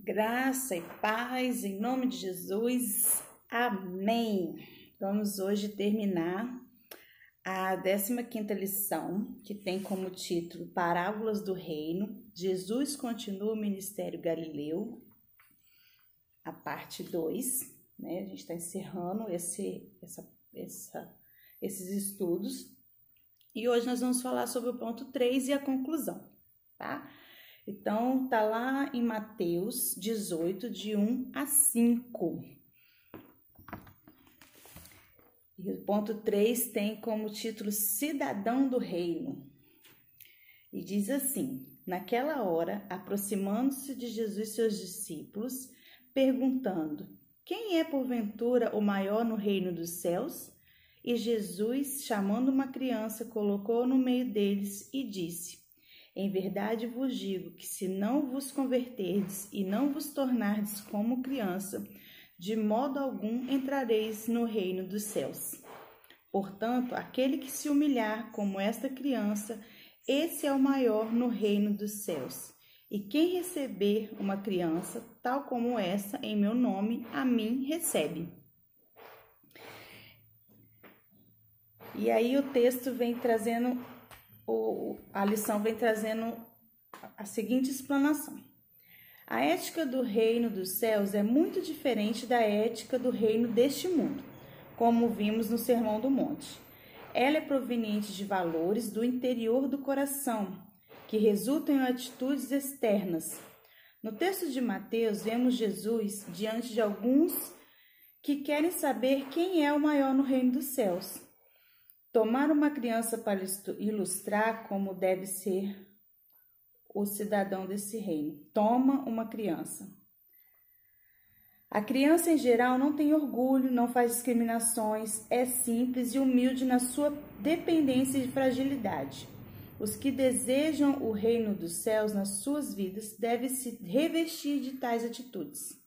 Graça e paz em nome de Jesus. Amém. Vamos hoje terminar a 15ª lição, que tem como título Parábolas do Reino. Jesus continua o ministério galileu, a parte 2, né? A gente está encerrando esses estudos. E hoje nós vamos falar sobre o ponto 3 e a conclusão, tá? Então, tá lá em Mateus 18, de 1 a 5. E o ponto 3 tem como título Cidadão do Reino. E diz assim: naquela hora, aproximando-se de Jesus seus discípulos, perguntando: quem é porventura o maior no reino dos céus? E Jesus, chamando uma criança, colocou no meio deles e disse: em verdade vos digo que se não vos converterdes e não vos tornardes como criança, de modo algum entrareis no reino dos céus. Portanto, aquele que se humilhar como esta criança, esse é o maior no reino dos céus. E quem receber uma criança, tal como essa, em meu nome, a mim recebe. E aí o texto vem trazendo, a lição vem trazendo a seguinte explanação. A ética do reino dos céus é muito diferente da ética do reino deste mundo, como vimos no Sermão do Monte. Ela é proveniente de valores do interior do coração, que resultam em atitudes externas. No texto de Mateus, vemos Jesus diante de alguns que querem saber quem é o maior no reino dos céus. Tomar uma criança para ilustrar como deve ser o cidadão desse reino. Toma uma criança. A criança, em geral, não tem orgulho, não faz discriminações, é simples e humilde na sua dependência e fragilidade. Os que desejam o reino dos céus nas suas vidas devem se revestir de tais atitudes.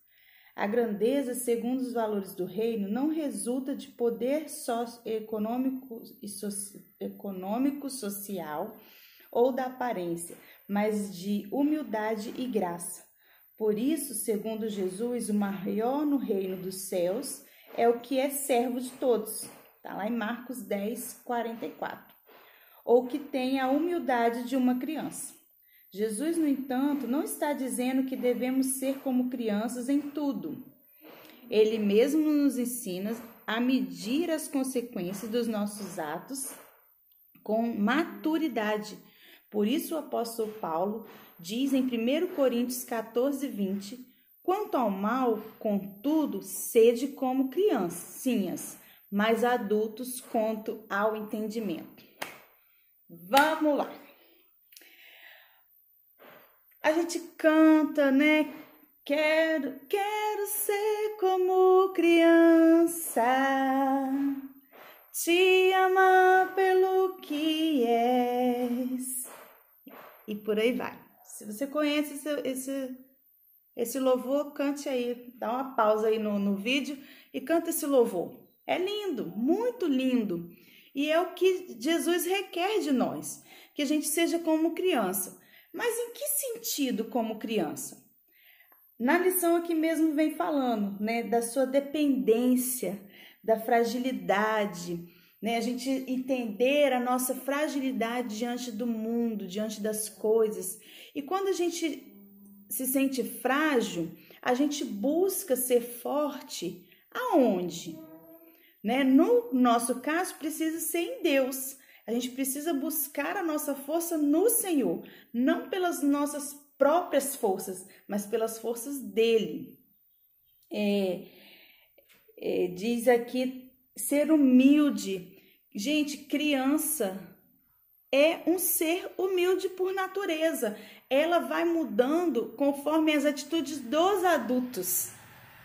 A grandeza, segundo os valores do reino, não resulta de poder socioeconômico social ou da aparência, mas de humildade e graça. Por isso, segundo Jesus, o maior no reino dos céus é o que é servo de todos. Está lá em Marcos 10, 44. Ou que tem a humildade de uma criança. Jesus, no entanto, não está dizendo que devemos ser como crianças em tudo. Ele mesmo nos ensina a medir as consequências dos nossos atos com maturidade. Por isso o apóstolo Paulo diz em 1 Coríntios 14, 20, quanto ao mal, contudo, sede como criancinhas, mas adultos quanto ao entendimento. Vamos lá. A gente canta, né? Quero ser como criança, te amar pelo que és. E por aí vai. Se você conhece esse louvor, cante aí, dá uma pausa aí no vídeo e canta esse louvor. É lindo, muito lindo. E é o que Jesus requer de nós, que a gente seja como criança. Mas em que sentido como criança? Na lição aqui mesmo vem falando, né, da sua dependência, da fragilidade, né, a gente entender a nossa fragilidade diante do mundo, diante das coisas. E quando a gente se sente frágil, a gente busca ser forte aonde? Né? No nosso caso, precisa ser em Deus. A gente precisa buscar a nossa força no Senhor, não pelas nossas próprias forças, mas pelas forças dele. Diz aqui, ser humilde. Gente, criança é um ser humilde por natureza. Ela vai mudando conforme as atitudes dos adultos.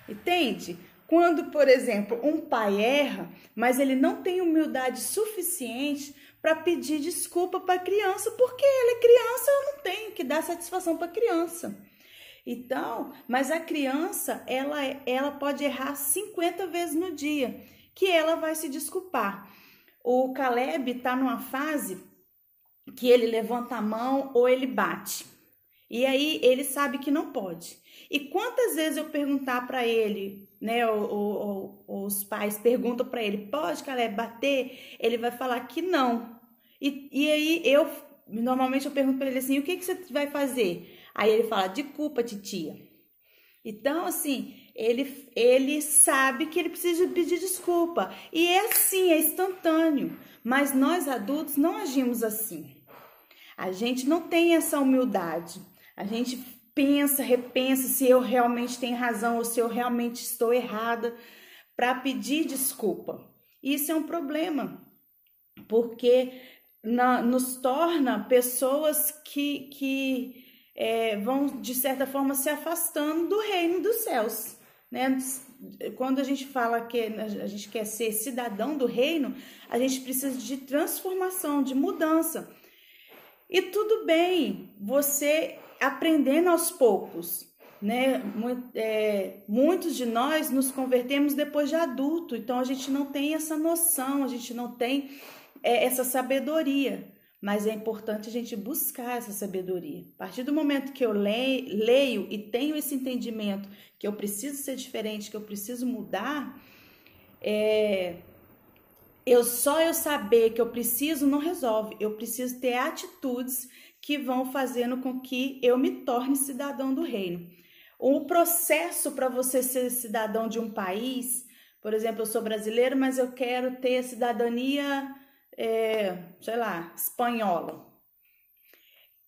Entende? Quando, por exemplo, um pai erra, mas ele não tem humildade suficiente para pedir desculpa para a criança, porque ela é criança, eu não tenho que dar satisfação para a criança. Então, mas a criança, ela pode errar 50 vezes no dia, que ela vai se desculpar. O Caleb está numa fase que ele levanta a mão ou ele bate. E aí ele sabe que não pode. E quantas vezes eu perguntar para ele, né, os pais perguntam para ele, pode, Caleb, bater? Ele vai falar que não. E aí normalmente eu pergunto para ele assim, o que você vai fazer? Aí ele fala, de culpa, titia. Então, assim, ele sabe que ele precisa pedir desculpa. E é assim, é instantâneo. Mas nós adultos não agimos assim. A gente não tem essa humildade. A gente pensa, repensa se eu realmente tenho razão ou se eu realmente estou errada para pedir desculpa. Isso é um problema, porque nos torna pessoas que vão, de certa forma, se afastando do reino dos céus, né? Quando a gente fala que a gente quer ser cidadão do reino, a gente precisa de transformação, de mudança. E tudo bem, você aprendendo aos poucos, né? Muitos de nós nos convertemos depois de adulto, então a gente não tem essa noção, a gente não tem essa sabedoria, mas é importante a gente buscar essa sabedoria. A partir do momento que eu leio e tenho esse entendimento que eu preciso ser diferente, que eu preciso mudar, eu saber que eu preciso não resolve. Eu preciso ter atitudes que vão fazendo com que eu me torne cidadão do reino. O processo para você ser cidadão de um país, por exemplo, eu sou brasileiro, mas eu quero ter a cidadania, sei lá, espanhola.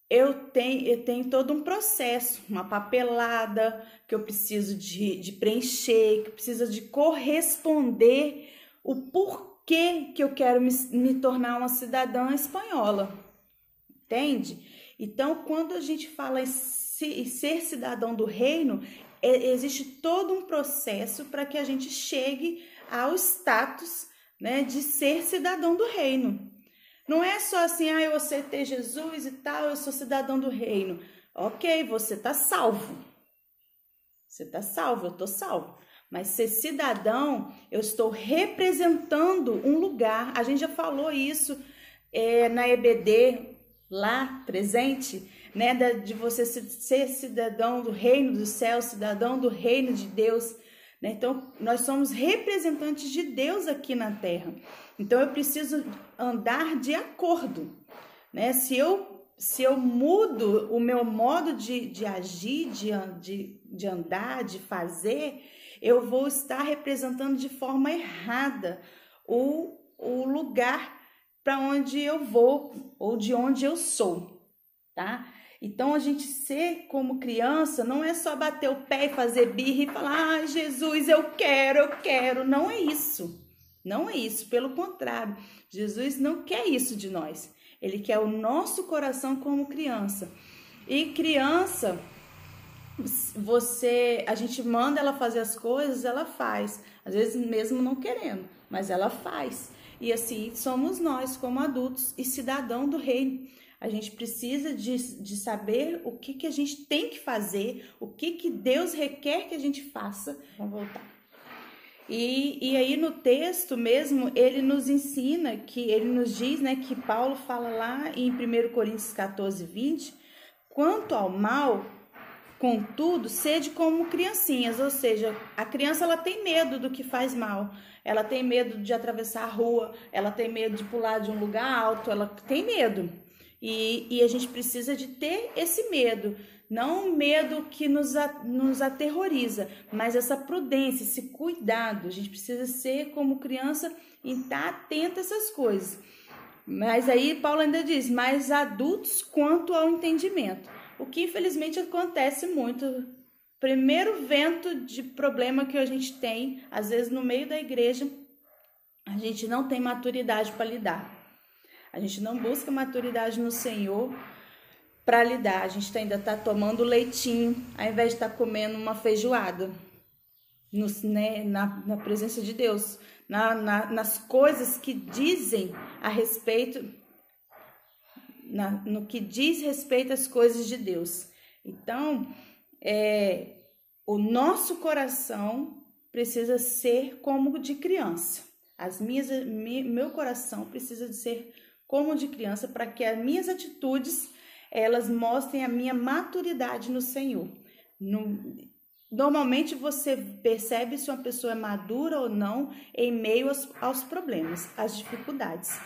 Eu tenho todo um processo, uma papelada que eu preciso de preencher, que precisa de corresponder o porquê que eu quero me tornar uma cidadã espanhola, entende? Então, quando a gente fala em ser cidadão do reino, existe todo um processo para que a gente chegue ao status, né, de ser cidadão do reino. Não é só assim, eu aceitei Jesus e tal, eu sou cidadão do reino. Ok, você tá salvo. Você tá salvo, eu tô salvo. Mas ser cidadão, eu estou representando um lugar. A gente já falou isso na EBD, lá presente, né? De você ser cidadão do reino do céu, cidadão do reino de Deus. Né? Então, nós somos representantes de Deus aqui na terra. Então, eu preciso andar de acordo, né? Se eu mudo o meu modo de agir, de andar, de fazer, eu vou estar representando de forma errada o lugar para onde eu vou ou de onde eu sou, tá? Então, a gente ser como criança não é só bater o pé e fazer birra e falar, Jesus, eu quero. Não é isso. Não é isso, pelo contrário, Jesus não quer isso de nós. Ele quer o nosso coração como criança. E criança, a gente manda ela fazer as coisas, ela faz. Às vezes mesmo não querendo, mas ela faz. E assim somos nós como adultos e cidadão do reino. A gente precisa de saber o que a gente tem que fazer, o que Deus requer que a gente faça. Vamos voltar. E aí no texto mesmo, ele nos ensina, ele nos diz, né, que Paulo fala lá em 1 Coríntios 14, 20, quanto ao mal, contudo, sede como criancinhas, ou seja, a criança ela tem medo do que faz mal, ela tem medo de atravessar a rua, ela tem medo de pular de um lugar alto, ela tem medo. E a gente precisa de ter esse medo, não um medo que nos aterroriza, mas essa prudência, esse cuidado. A gente precisa ser como criança e estar atento a essas coisas. Mas aí Paulo ainda diz, mais adultos quanto ao entendimento. O que infelizmente acontece muito. Primeiro vento de problema que a gente tem, às vezes no meio da igreja, a gente não tem maturidade para lidar. A gente não busca maturidade no Senhor para lidar. A gente ainda está tomando leitinho, ao invés de estar comendo uma feijoada. Na presença de Deus. Nas coisas que dizem a respeito... no que diz respeito às coisas de Deus. Então, o nosso coração precisa ser como de criança. Meu coração precisa de ser como de criança para que as minhas atitudes elas mostrem a minha maturidade no Senhor. Normalmente você percebe se uma pessoa é madura ou não em meio aos problemas, às dificuldades.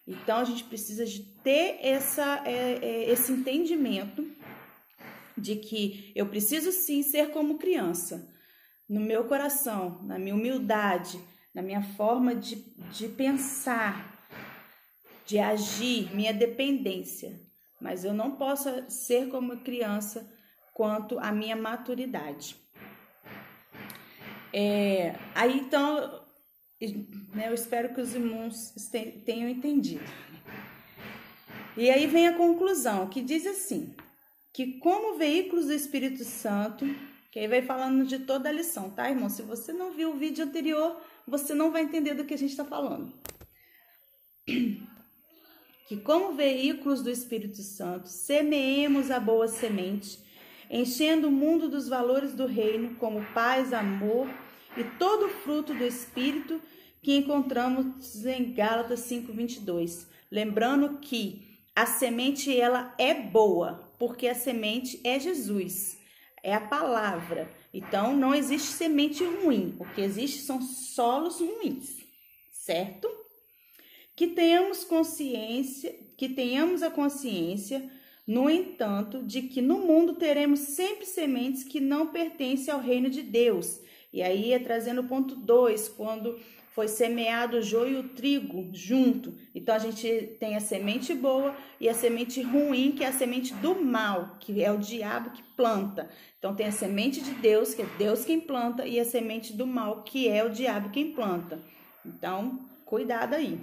Então, a gente precisa de ter esse entendimento de que eu preciso sim ser como criança, no meu coração, na minha humildade, na minha forma de pensar, de agir, minha dependência. Mas eu não posso ser como criança quanto à minha maturidade. Aí então, né, eu espero que os irmãos tenham entendido. E aí vem a conclusão, que diz assim, que como veículos do Espírito Santo, que aí vai falando de toda a lição, tá, irmão? Se você não viu o vídeo anterior, você não vai entender do que a gente está falando. Que como veículos do Espírito Santo, semeemos a boa semente, enchendo o mundo dos valores do reino, como paz, amor e todo o fruto do Espírito que encontramos em Gálatas 5:22. Lembrando que a semente, ela é boa, porque a semente é Jesus, é a palavra. Então, não existe semente ruim, o que existe são solos ruins, certo? Que tenhamos a consciência, no entanto, de que no mundo teremos sempre sementes que não pertencem ao reino de Deus. E aí trazendo o ponto 2, quando foi semeado o joio e o trigo junto. Então, a gente tem a semente boa e a semente ruim, que é a semente do mal, que é o diabo que planta. Então, tem a semente de Deus, que é Deus quem planta, e a semente do mal, que é o diabo quem planta. Então, cuidado aí.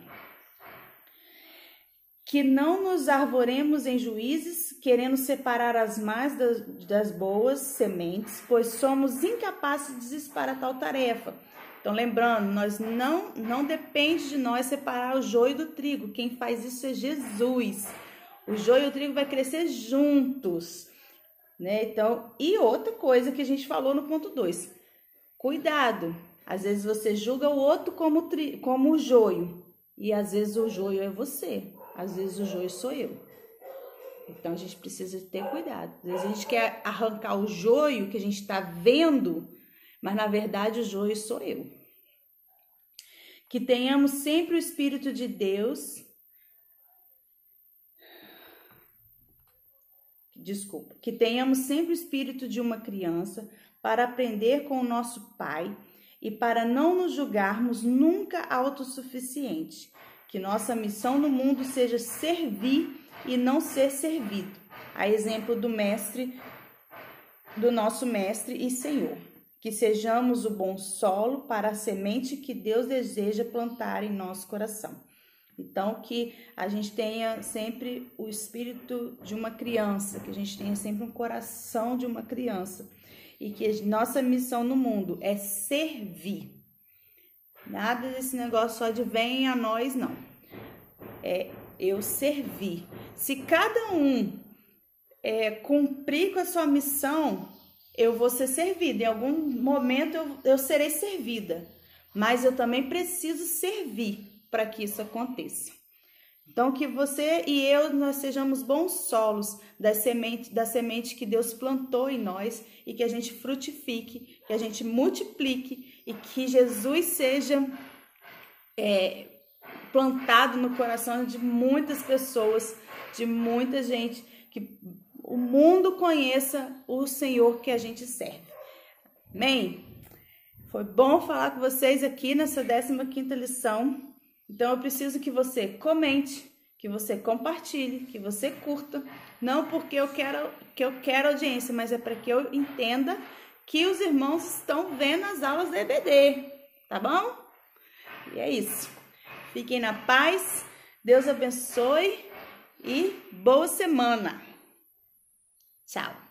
Que não nos arvoremos em juízes, querendo separar as más das boas sementes, pois somos incapazes de disparatar tal tarefa. Então, lembrando, não depende de nós separar o joio do trigo. Quem faz isso é Jesus. O joio e o trigo vai crescer juntos, né? Então, e outra coisa que a gente falou no ponto 2. Cuidado. Às vezes você julga o outro como o joio. E às vezes o joio é você. Às vezes o joio sou eu. Então, a gente precisa ter cuidado. Às vezes a gente quer arrancar o joio que a gente está vendo, mas na verdade o joio sou eu. Que tenhamos sempre o Espírito de Deus. Que tenhamos sempre o espírito de uma criança para aprender com o nosso Pai e para não nos julgarmos nunca autossuficiente. Que nossa missão no mundo seja servir e não ser servido. A exemplo do nosso mestre e Senhor. Que sejamos o bom solo para a semente que Deus deseja plantar em nosso coração. Então, que a gente tenha sempre o espírito de uma criança, que a gente tenha sempre um coração de uma criança. E que nossa missão no mundo é servir. Nada desse negócio só de vem a nós, não. É eu servir. Se cada um cumprir com a sua missão, eu vou ser servida. Em algum momento eu serei servida. Mas eu também preciso servir para que isso aconteça. Então, que você e eu, nós sejamos bons solos da semente que Deus plantou em nós e que a gente frutifique, que a gente multiplique e que Jesus seja plantado no coração de muitas pessoas, de muita gente, que o mundo conheça o Senhor que a gente serve. Amém? Foi bom falar com vocês aqui nessa 15ª lição. Então, eu preciso que você comente, que você compartilhe, que você curta. Não porque eu quero audiência, mas é para que eu entenda que os irmãos estão vendo as aulas da EBD. Tá bom? E é isso. Fiquem na paz. Deus abençoe e boa semana. Tchau.